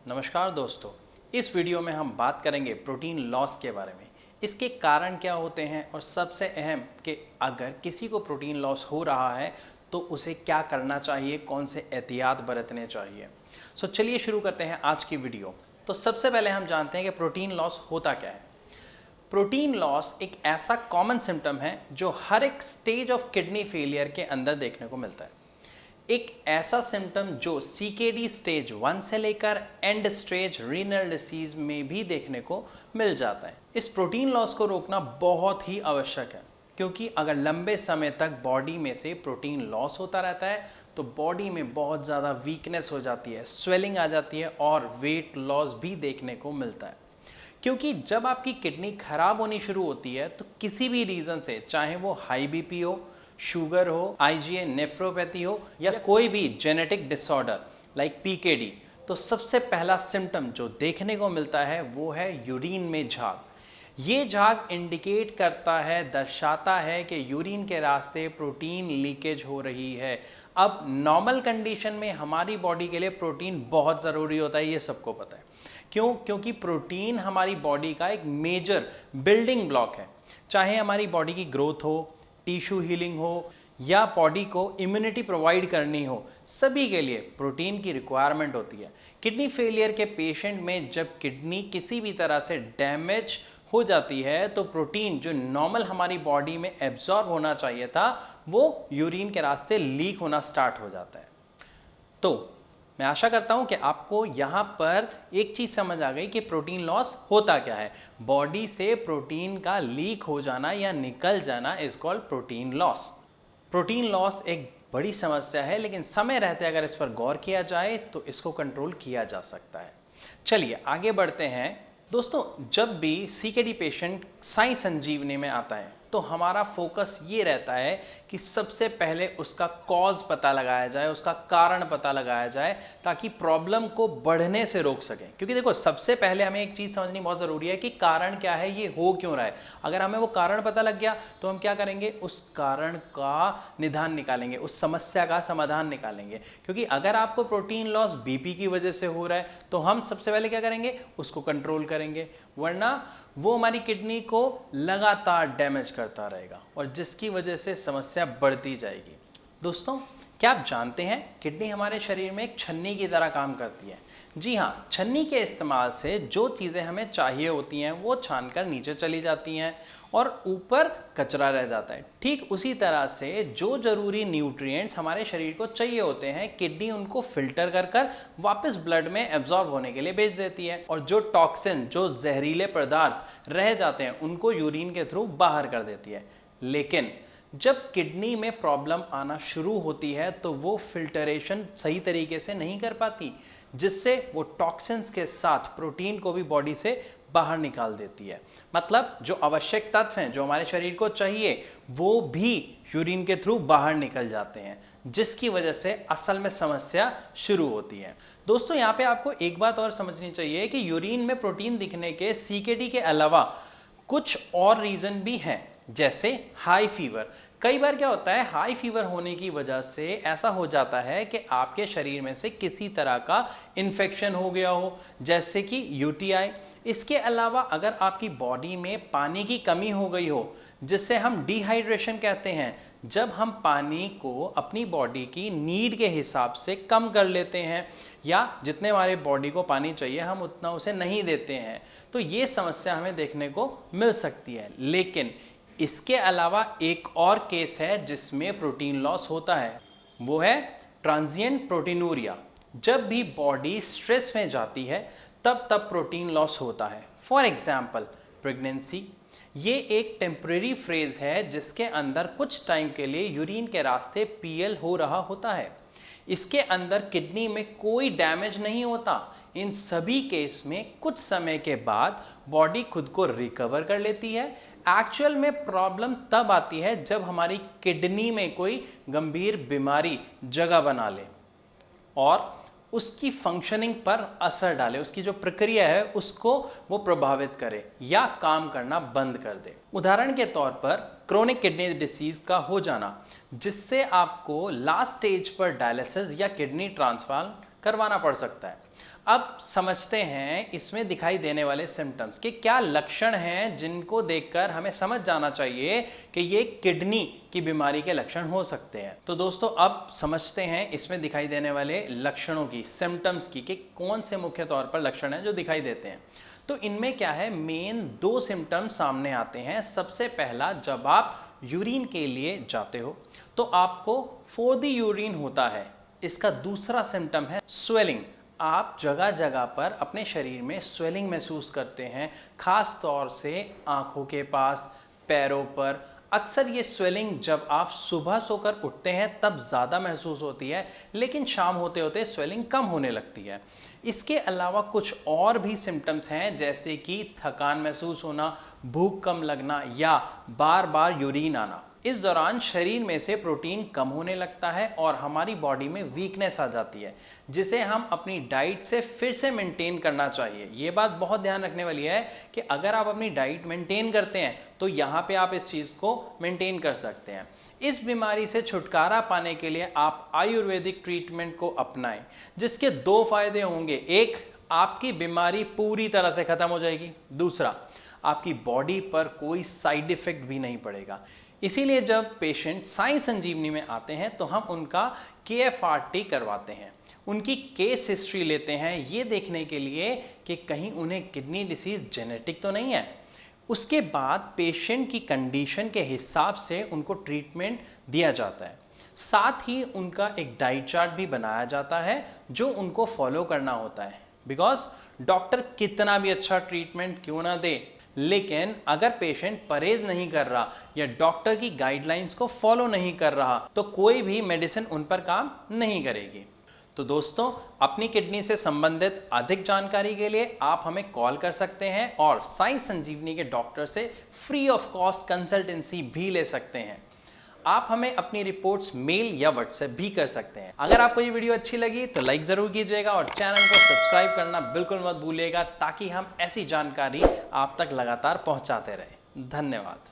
नमस्कार दोस्तों, इस वीडियो में हम बात करेंगे प्रोटीन लॉस के बारे में। इसके कारण क्या होते हैं और सबसे अहम कि अगर किसी को प्रोटीन लॉस हो रहा है तो उसे क्या करना चाहिए, कौन से एहतियात बरतने चाहिए। चलिए शुरू करते हैं आज की वीडियो। तो सबसे पहले हम जानते हैं कि प्रोटीन लॉस होता क्या है। प्रोटीन लॉस एक ऐसा कॉमन सिम्टम है जो हर एक स्टेज ऑफ किडनी फेलियर के अंदर देखने को मिलता है। एक ऐसा सिम्टम जो सीकेडी स्टेज 1 से लेकर एंड स्टेज रीनल डिसीज में भी देखने को मिल जाता है। इस प्रोटीन लॉस को रोकना बहुत ही आवश्यक है, क्योंकि अगर लंबे समय तक बॉडी में से प्रोटीन लॉस होता रहता है तो बॉडी में बहुत ज़्यादा वीकनेस हो जाती है, स्वेलिंग आ जाती है और वेट लॉस भी देखने को मिलता है। क्योंकि जब आपकी किडनी खराब होनी शुरू होती है तो किसी भी रीज़न से, चाहे वो हाई बीपी हो, शुगर हो, आईजीए नेफ्रोपैथी हो या कोई भी जेनेटिक डिसऑर्डर लाइक पीकेडी, तो सबसे पहला सिम्टम जो देखने को मिलता है वो है यूरिन में झाग। ये झाग इंडिकेट करता है, दर्शाता है कि यूरिन के रास्ते प्रोटीन लीकेज हो रही है। अब नॉर्मल कंडीशन में हमारी बॉडी के लिए प्रोटीन बहुत ज़रूरी होता है, ये सबको पता है। क्यों? क्योंकि प्रोटीन हमारी बॉडी का एक मेजर बिल्डिंग ब्लॉक है। चाहे हमारी बॉडी की ग्रोथ हो, टिश्यू हीलिंग हो या बॉडी को इम्यूनिटी प्रोवाइड करनी हो, सभी के लिए प्रोटीन की रिक्वायरमेंट होती है। किडनी फेलियर के पेशेंट में जब किडनी किसी भी तरह से डैमेज हो जाती है तो प्रोटीन जो नॉर्मल हमारी बॉडी में एब्जॉर्ब होना चाहिए था वो यूरिन के रास्ते लीक होना स्टार्ट हो जाता है। तो मैं आशा करता हूं कि आपको यहाँ पर एक चीज़ समझ आ गई कि प्रोटीन लॉस होता क्या है। बॉडी से प्रोटीन का लीक हो जाना या निकल जाना is called protein loss. Protein loss एक बड़ी समस्या है, लेकिन समय रहते अगर इस पर गौर किया जाए तो इसको कंट्रोल किया जा सकता है। चलिए आगे बढ़ते हैं। दोस्तों, जब भी सीकेडी पेशेंट साई संजीवनी में आता है तो हमारा फोकस ये रहता है कि सबसे पहले उसका कॉज पता लगाया जाए, उसका कारण पता लगाया जाए, ताकि प्रॉब्लम को बढ़ने से रोक सकें। क्योंकि देखो, सबसे पहले हमें एक चीज़ समझनी बहुत ज़रूरी है कि कारण क्या है, ये हो क्यों रहा है। अगर हमें वो कारण पता लग गया तो हम क्या करेंगे, उस कारण का निदान निकालेंगे, उस समस्या का समाधान निकालेंगे। क्योंकि अगर आपको प्रोटीन लॉस बीपी की वजह से हो रहा है तो हम सबसे पहले क्या करेंगे, उसको कंट्रोल करेंगे, वरना वो हमारी किडनी को लगातार डैमेज करता रहेगा और जिसकी वजह से समस्या बढ़ती जाएगी। दोस्तों, क्या आप जानते हैं किडनी हमारे शरीर में एक छन्नी की तरह काम करती है। जी हाँ, छन्नी के इस्तेमाल से जो चीज़ें हमें चाहिए होती हैं वो छानकर नीचे चली जाती हैं और ऊपर कचरा रह जाता है। ठीक उसी तरह से जो ज़रूरी न्यूट्रिएंट्स हमारे शरीर को चाहिए होते हैं, किडनी उनको फिल्टर कर कर वापस ब्लड में एब्जॉर्ब होने के लिए भेज देती है, और जो टॉक्सिन, जो जहरीले पदार्थ रह जाते हैं उनको यूरिन के थ्रू बाहर कर देती है। लेकिन जब किडनी में प्रॉब्लम आना शुरू होती है तो वो फिल्टरेशन सही तरीके से नहीं कर पाती, जिससे वो टॉक्सिन्स के साथ प्रोटीन को भी बॉडी से बाहर निकाल देती है। मतलब जो आवश्यक तत्व हैं जो हमारे शरीर को चाहिए वो भी यूरिन के थ्रू बाहर निकल जाते हैं, जिसकी वजह से असल में समस्या शुरू होती है। दोस्तों, यहाँ पे आपको एक बात और समझनी चाहिए कि यूरिन में प्रोटीन दिखने के सीकेडी के अलावा कुछ और रीज़न भी हैं, जैसे हाई फीवर। कई बार क्या होता है, हाई फीवर होने की वजह से ऐसा हो जाता है कि आपके शरीर में से किसी तरह का इन्फेक्शन हो गया हो, जैसे कि यूटीआई। इसके अलावा अगर आपकी बॉडी में पानी की कमी हो गई हो, जिससे हम डिहाइड्रेशन कहते हैं, जब हम पानी को अपनी बॉडी की नीड के हिसाब से कम कर लेते हैं या जितने हमारे बॉडी को पानी चाहिए हम उतना उसे नहीं देते हैं, तो ये समस्या हमें देखने को मिल सकती है। लेकिन इसके अलावा एक और केस है जिसमें प्रोटीन लॉस होता है, वो है ट्रांजिएंट प्रोटीनूरिया। जब भी बॉडी स्ट्रेस में जाती है तब प्रोटीन लॉस होता है। For example, pregnancy. ये एक टेम्परेरी फ्रेज है जिसके अंदर कुछ टाइम के लिए यूरिन के रास्ते पीएल हो रहा होता है। इसके अंदर किडनी में कोई डैमेज नहीं होता। इन सभी केस में कुछ समय के बाद बॉडी खुद को रिकवर कर लेती है। एक्चुअल में प्रॉब्लम तब आती है जब हमारी किडनी में कोई गंभीर बीमारी जगह बना ले और उसकी फंक्शनिंग पर असर डाले, उसकी जो प्रक्रिया है उसको वो प्रभावित करे या काम करना बंद कर दे। उदाहरण के तौर पर क्रोनिक किडनी डिसीज का हो जाना, जिससे आपको लास्ट स्टेज पर डायलिसिस या किडनी ट्रांसप्लांट करवाना पड़ सकता है। अब समझते हैं इसमें दिखाई देने वाले सिम्टम्स के क्या लक्षण हैं जिनको देखकर हमें समझ जाना चाहिए कि ये किडनी की बीमारी के लक्षण हो सकते हैं। तो दोस्तों अब समझते हैं इसमें दिखाई देने वाले लक्षणों की, सिम्टम्स की, कि कौन से मुख्य तौर पर लक्षण हैं जो दिखाई देते हैं। तो इनमें क्या है, मेन 2 सिम्टम्स सामने आते हैं। सबसे पहला, जब आप यूरिन के लिए जाते हो तो आपको फोर्दी यूरिन होता है। इसका दूसरा सिम्टम है स्वेलिंग। आप जगह जगह पर अपने शरीर में स्वेलिंग महसूस करते हैं, खास तौर से आँखों के पास, पैरों पर। अक्सर ये स्वेलिंग जब आप सुबह सोकर उठते हैं तब ज़्यादा महसूस होती है, लेकिन शाम होते होते स्वेलिंग कम होने लगती है। इसके अलावा कुछ और भी सिम्टम्स हैं, जैसे कि थकान महसूस होना, भूख कम लगना या बार बार यूरिन आना। इस दौरान शरीर में से प्रोटीन कम होने लगता है और हमारी बॉडी में वीकनेस आ जाती है, जिसे हम अपनी डाइट से फिर से मेंटेन करना चाहिए। ये बात बहुत ध्यान रखने वाली है कि अगर आप अपनी डाइट मेंटेन करते हैं तो यहाँ पे आप इस चीज़ को मेंटेन कर सकते हैं। इस बीमारी से छुटकारा पाने के लिए आप आयुर्वेदिक ट्रीटमेंट को अपनाएं, जिसके 2 फायदे होंगे। एक, आपकी बीमारी पूरी तरह से ख़त्म हो जाएगी। दूसरा, आपकी बॉडी पर कोई साइड इफ़ेक्ट भी नहीं पड़ेगा। इसीलिए जब पेशेंट साई संजीवनी में आते हैं तो हम उनका KFRT करवाते हैं, उनकी केस हिस्ट्री लेते हैं, ये देखने के लिए कि कहीं उन्हें किडनी डिसीज़ जेनेटिक तो नहीं है। उसके बाद पेशेंट की कंडीशन के हिसाब से उनको ट्रीटमेंट दिया जाता है। साथ ही उनका एक डाइट चार्ट भी बनाया जाता है जो उनको फॉलो करना होता है। बिकॉज डॉक्टर कितना भी अच्छा ट्रीटमेंट क्यों ना दे, लेकिन अगर पेशेंट परहेज नहीं कर रहा या डॉक्टर की गाइडलाइंस को फॉलो नहीं कर रहा तो कोई भी मेडिसिन उन पर काम नहीं करेगी। तो दोस्तों, अपनी किडनी से संबंधित अधिक जानकारी के लिए आप हमें कॉल कर सकते हैं और साई संजीवनी के डॉक्टर से फ्री ऑफ कॉस्ट कंसल्टेंसी भी ले सकते हैं। आप हमें अपनी रिपोर्ट्स मेल या व्हाट्सएप भी कर सकते हैं। अगर आपको ये वीडियो अच्छी लगी तो लाइक ज़रूर कीजिएगा और चैनल को सब्सक्राइब करना बिल्कुल मत भूलिएगा, ताकि हम ऐसी जानकारी आप तक लगातार पहुंचाते रहें। धन्यवाद।